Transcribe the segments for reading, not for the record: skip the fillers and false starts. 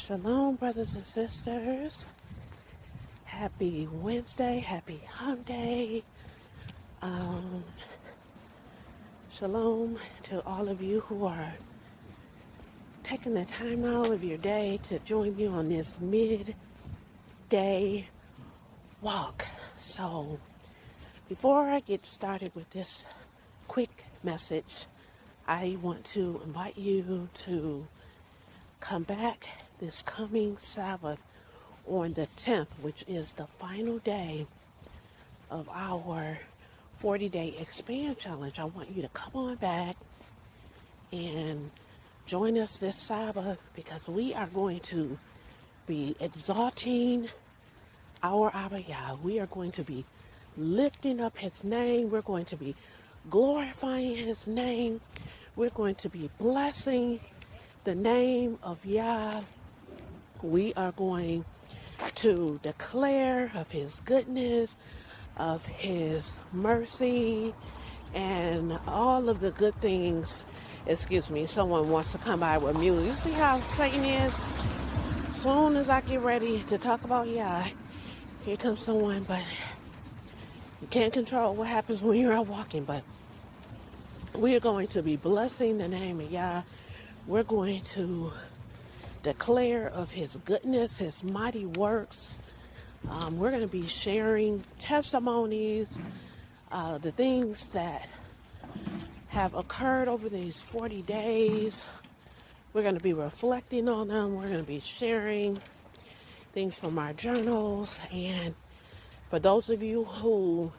Shalom, brothers and sisters. Happy Wednesday. Happy Hump Day. Shalom to all of you who are taking the time out of your day to join me on this midday walk. So, before I get started with this quick message, I want to invite you to come back this coming Sabbath on the 10th, which is the final day of our 40-day expand challenge. I want you to come on back and join us this Sabbath because we are going to be exalting our Abba Yah. We are going to be lifting up his name. We're going to be glorifying his name. We're going to be blessing the name of Yah. We are going to declare of his goodness, of his mercy, and all of the good things. Excuse me, someone wants to come by with music. You see how Satan is? As soon as I get ready to talk about Yah, here comes someone, but you can't control what happens when you're out walking. But we are going to be blessing the name of Yah. We're going to declare of his goodness, his mighty works. We're going to be sharing testimonies, the things that have occurred over these 40 days. We're going to be reflecting on them. We're going to be sharing things from our journals. And for those of you who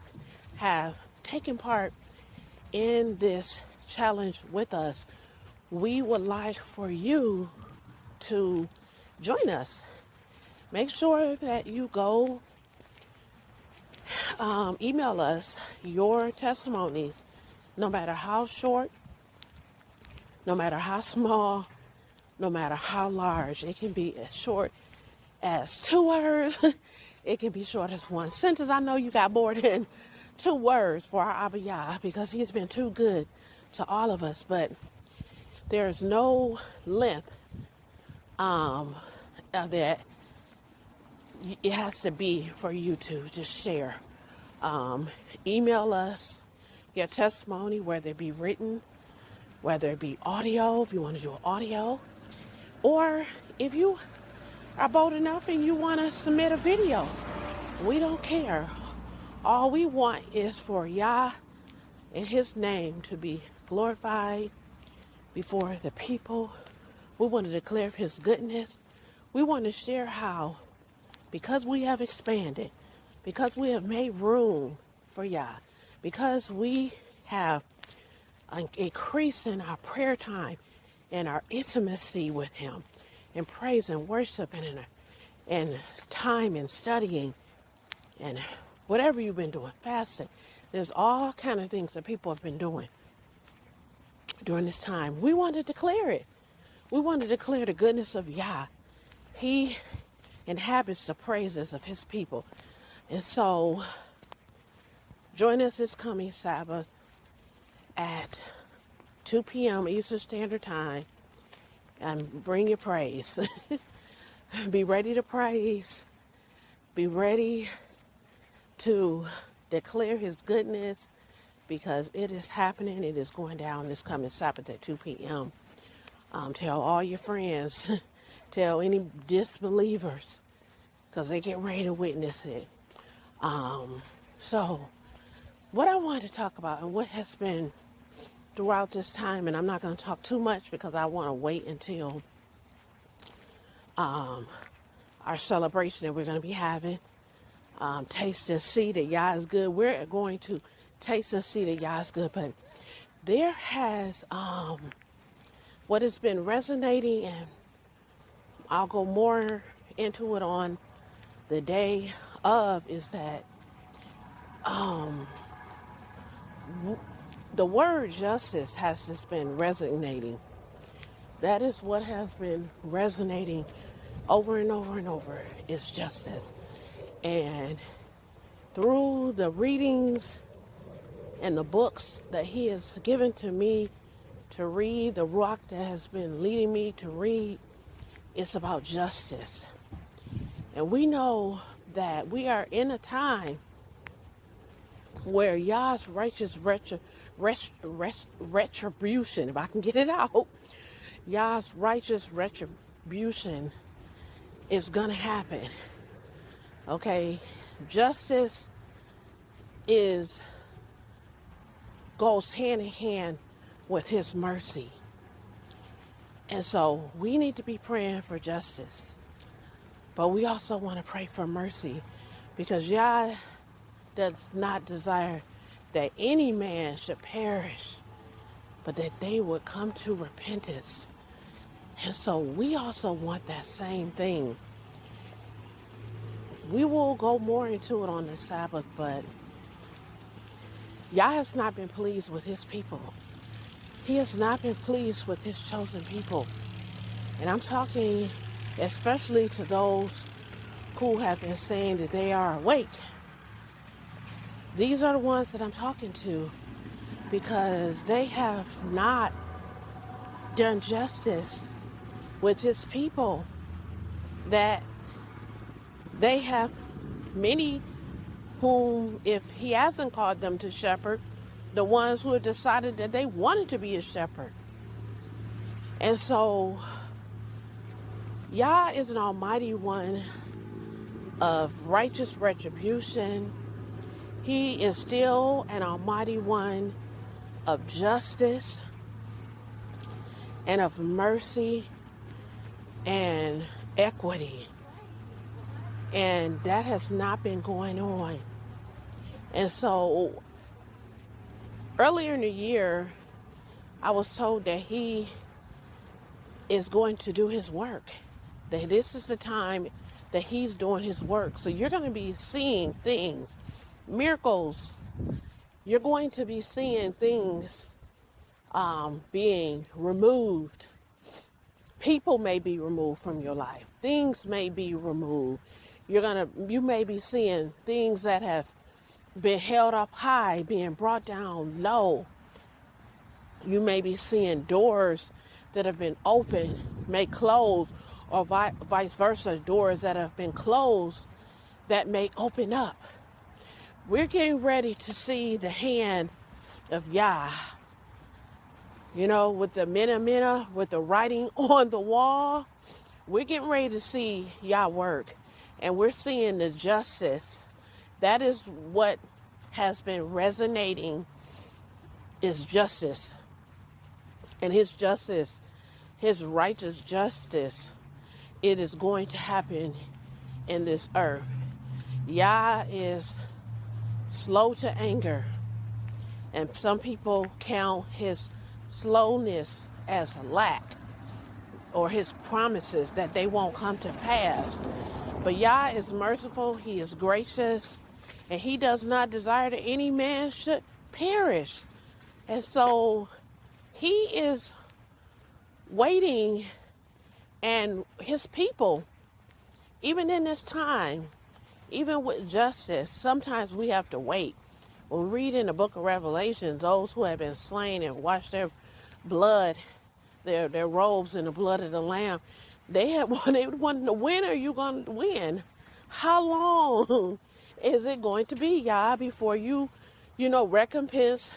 have taken part in this challenge with us, we would like for you to join us. Make sure that you go email us your testimonies, no matter how short, no matter how small, no matter how large. It can be as short as 2 words. It can be short as one sentence. I know you got more than 2 words for our Abba Yah because he's been too good to all of us, but there's no length that it has to be for you to just share. Email us your testimony, whether it be written, whether it be audio, if you want to do audio, or if you are bold enough and you want to submit a video. We don't care. All we want is for Yah and his name to be glorified before the people. We want to declare his goodness. We want to share how, because we have expanded, because we have made room for Yah, because we have increased in our prayer time and our intimacy with him, and praise and worship and time and studying and whatever you've been doing, fasting. There's all kind of things that people have been doing during this time. We want to declare it. We want to declare the goodness of Yah. He inhabits the praises of his people. And so, join us this coming Sabbath at 2 p.m. Eastern Standard Time and bring your praise. Be ready to praise. Be ready to declare his goodness because it is happening. It is going down this coming Sabbath at 2 p.m. Tell all your friends. Tell any disbelievers because they get ready to witness it. So what I wanted to talk about and what has been throughout this time, and I'm not going to talk too much because I want to wait until our celebration that we're going to be having. Taste and see that Yah is good. We're going to taste and see that Yah is good, but there has what has been resonating, and I'll go more into it on the day of, is that the word justice has just been resonating. That is what has been resonating over and over and over, is justice. And through the readings and the books that he has given to me to read, the rock that has been leading me to read, It's about justice. And we know that we are in a time where Yah's righteous retribution, if I can get it out, Yah's righteous retribution is going to happen. Okay? Justice goes hand in hand with his mercy. And so we need to be praying for justice. But we also want to pray for mercy, because Yah does not desire that any man should perish, but that they would come to repentance. And so we also want that same thing. We will go more into it on the Sabbath, but Yah has not been pleased with his people. He has not been pleased with his chosen people. And I'm talking especially to those who have been saying that they are awake. These are the ones that I'm talking to, because they have not done justice with his people. That they have many whom, if he hasn't called them to shepherd, the ones who have decided that they wanted to be a shepherd. And so Yah is an almighty one of righteous retribution. He is still an almighty one of justice and of mercy and equity. And that has not been going on. And so earlier in the year, I was told that he is going to do his work. That this is the time that he's doing his work. So you're going to be seeing things, miracles. You're going to be seeing things being removed. People may be removed from your life. Things may be removed. You may be seeing things that have been held up high being brought down low. You may be seeing doors that have been opened may close, or vice versa, doors that have been closed that may open up. We're getting ready to see the hand of Yah. You know, with the mina, with the writing on the wall, we're getting ready to see Yah work. And we're seeing the justice. That is what has been resonating, is justice. And his justice, his righteous justice, it is going to happen in this earth. Yah is slow to anger. And some people count his slowness as a lack, or his promises that they won't come to pass. But Yah is merciful, he is gracious, and he does not desire that any man should perish. And so he is waiting, and his people, even in this time, even with justice, sometimes we have to wait. When we read in the book of Revelation, those who have been slain and washed their blood, their robes in the blood of the Lamb, they wanted to win. Are you going to win? How long is it going to be, Yah, before you recompense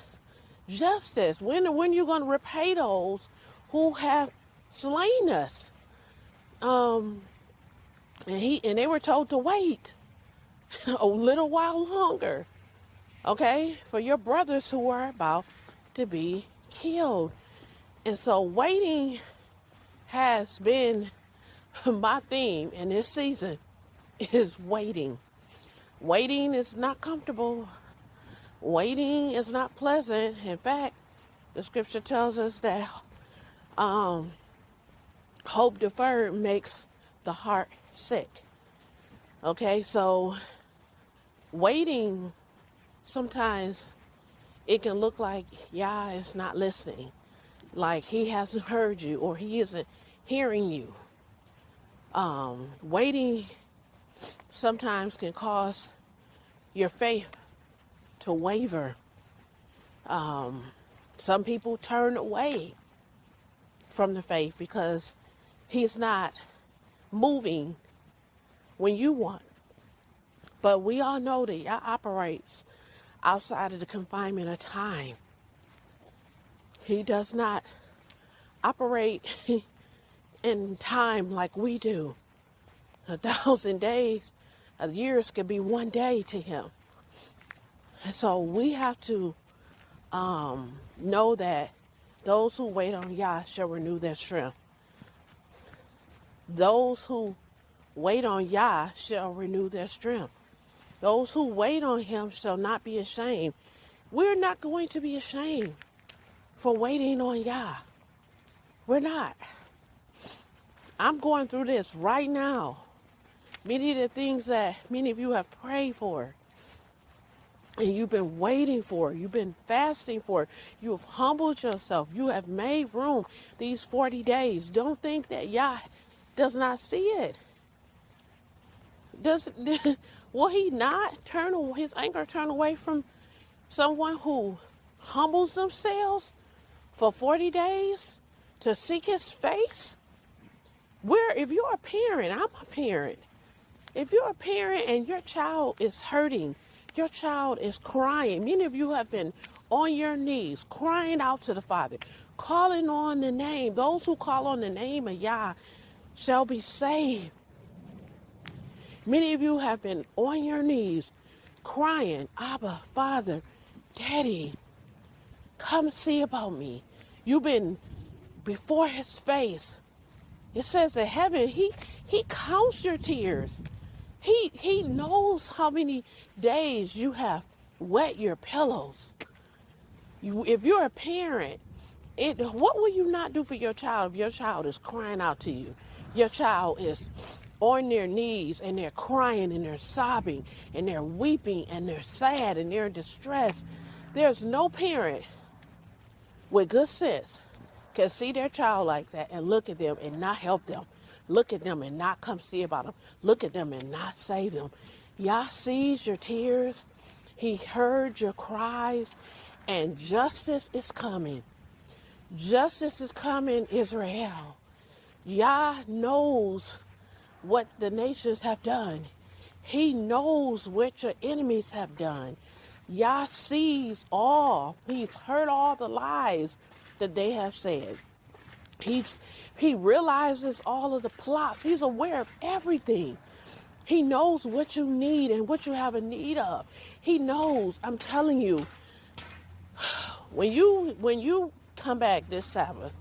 justice? When are you going to repay those who have slain us? And they were told to wait a little while longer, okay, for your brothers who are about to be killed. And so waiting has been my theme in this season, is waiting. Waiting is not comfortable. Waiting is not pleasant. In fact, the scripture tells us that hope deferred makes the heart sick. Okay, so waiting, sometimes it can look like Yah is not listening, like he hasn't heard you, or he isn't hearing you. Waiting sometimes can cause your faith to waver. Some people turn away from the faith because he's not moving when you want. But we all know that Yah operates outside of the confinement of time. He does not operate in time like we do. 1,000 days, years could be one day to him. And so we have to know that those who wait on Yah shall renew their strength. Those who wait on Yah shall renew their strength. Those who wait on him shall not be ashamed. We're not going to be ashamed for waiting on Yah. We're not. I'm going through this right now. Many of the things that many of you have prayed for and you've been waiting for, you've been fasting for, you have humbled yourself, you have made room these 40 days. Don't think that Yah does not see it. Will he not turn his anger turn away from someone who humbles themselves for 40 days to seek his face? If you're a parent, I'm a parent. If you're a parent and your child is hurting, your child is crying, many of you have been on your knees, crying out to the Father, calling on the name. Those who call on the name of Yah shall be saved. Many of you have been on your knees, crying, Abba, Father, Daddy, come see about me. You've been before his face. It says in heaven, he counts your tears. He knows how many days you have wet your pillows. If you're a parent, what will you not do for your child if your child is crying out to you? Your child is on their knees and they're crying and they're sobbing and they're weeping and they're sad and they're distressed. There's no parent with good sense can see their child like that and look at them and not help them. Look at them and not come see about them. Look at them and not save them. Yah sees your tears. He heard your cries. And justice is coming. Justice is coming, Israel. Yah knows what the nations have done. He knows what your enemies have done. Yah sees all. He's heard all the lies that they have said. He realizes all of the plots. He's aware of everything. He knows what you need and what you have a need of. He knows, I'm telling you, when you come back this Sabbath,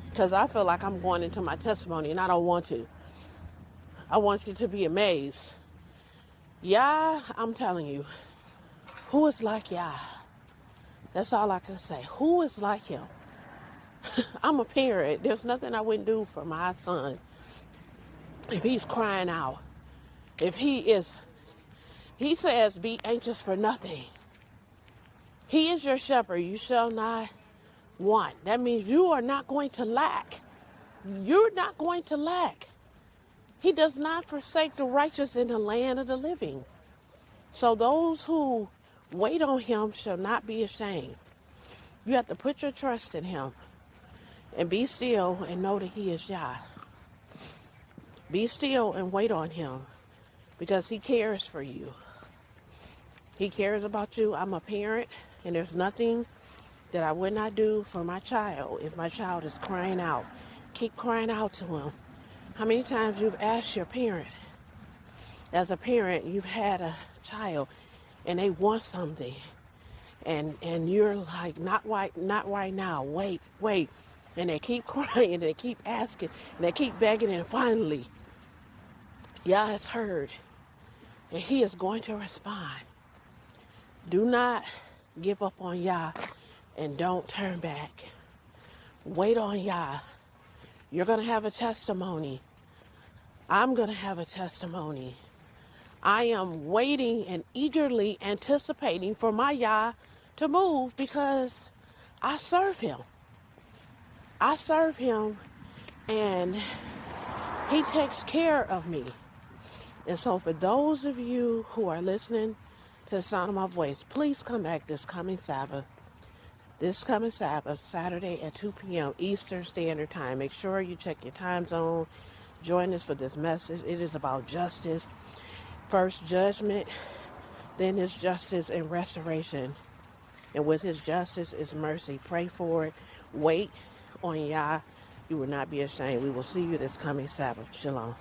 because I feel like I'm going into my testimony and I don't want to. I want you to be amazed. Yah, I'm telling you, who is like Yah? That's all I can say. Who is like him? I'm a parent. There's nothing I wouldn't do for my son. If he's crying out, he says, be anxious for nothing. He is your shepherd. You shall not want. That means you are not going to lack. You're not going to lack. He does not forsake the righteous in the land of the living. So those who wait on him shall not be ashamed. You have to put your trust in him and be still and know that he is Yah. Be still and wait on him because he cares for you. He cares about you. I'm a parent and there's nothing that I would not do for my child if my child is crying out. Keep crying out to him. How many times you've asked your parent, as a parent, you've had a child and they want something and you're like, not right now, wait. And they keep crying and they keep asking and they keep begging and finally, Yah has heard and he is going to respond. Do not give up on Yah and don't turn back. Wait on Yah. You're going to have a testimony. I'm going to have a testimony. I am waiting and eagerly anticipating for my Yah to move because I serve him. I serve him and he takes care of me. And so for those of you who are listening to the sound of my voice, please come back this coming Sabbath. This coming Sabbath, Saturday at 2 p.m. Eastern Standard Time. Make sure you check your time zone. join us for this message. It is about justice. First judgment, then his justice and restoration. And with his justice is mercy. Pray for it. Wait on Yah. You will not be ashamed. We will see you this coming Sabbath. Shalom.